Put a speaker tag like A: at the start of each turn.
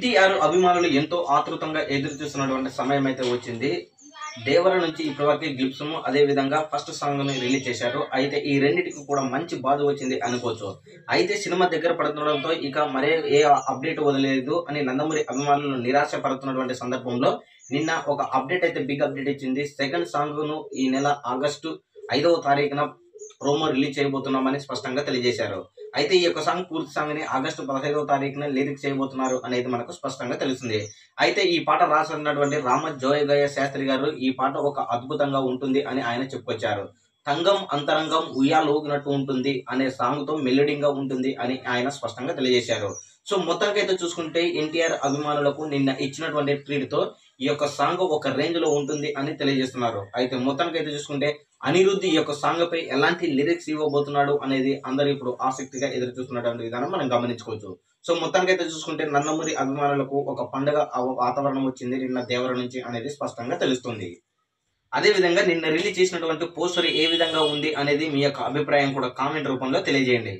A: ఎన్టీఆర్ అభిమానులు ఎంతో ఆతృతంగా ఎదురు చూస్తున్నటువంటి సమయం అయితే వచ్చింది. దేవర నుంచి ఇప్పటివరకు గ్లిప్స్ ను అదే విధంగా ఫస్ట్ సాంగ్ ని రిలీజ్ చేశారు. అయితే ఈ రెండింటికి కూడా మంచి బాధ వచ్చింది అనుకోవచ్చు. అయితే సినిమా దగ్గర పడుతుండడంతో ఇక మరే ఏ అప్డేట్ వదిలేదు అని నందమూరి అభిమానులు నిరాశ పడుతున్నటువంటి సందర్భంలో నిన్న ఒక అప్డేట్ అయితే బిగ్ అప్డేట్ ఇచ్చింది. సెకండ్ సాంగ్ ను ఈ నెల ఆగస్టు 5వ తారీఖున ప్రోమో రిలీజ్ చేయబోతున్నామని స్పష్టంగా తెలియజేశారు. అయితే ఈ యొక్క సాంగ్ పూర్తి సాంగ్ ని ఆగస్టు 15వ తారీఖున లిరిక్స్ చేయబోతున్నారు అనేది మనకు స్పష్టంగా తెలుస్తుంది. అయితే ఈ పాట రాసినటువంటి రామ జోయగయ్య శాస్త్రి గారు ఈ పాట ఒక అద్భుతంగా ఉంటుంది అని ఆయన చెప్పుకొచ్చారు. తంగం అంతరంగం ఉయ్యాలోగినట్టు ఉంటుంది అనే సాంగ్ తో మెలోడీగా ఉంటుంది అని ఆయన స్పష్టంగా తెలియజేశారు. సో మొత్తానికైతే చూసుకుంటే ఎన్టీఆర్ అభిమానులకు నిన్న ఇచ్చినటువంటి ట్రీట్ తో ఈ యొక్క సాంగ్ ఒక రేంజ్ లో ఉంటుంది అని తెలియజేస్తున్నారు. అయితే మొత్తానికైతే చూసుకుంటే అనిరుద్ధ్ ఈ యొక్క సాంగ్ పై ఎలాంటి లిరిక్స్ ఇవ్వబోతున్నాడు అనేది అందరూ ఇప్పుడు ఆసక్తిగా ఎదురు చూస్తున్నటువంటి విధానం మనం గమనించుకోవచ్చు. సో మొత్తానికైతే చూసుకుంటే నందమూరి అభిమానులకు ఒక పండుగ వాతావరణం వచ్చింది నిన్న దేవర నుంచి అనేది స్పష్టంగా తెలుస్తుంది. అదే విధంగా నిన్న రిలీజ్ చేసినటువంటి పోస్టర్ ఏ విధంగా ఉంది అనేది మీ యొక్క అభిప్రాయం కూడా కామెంట్ రూపంలో తెలియజేయండి.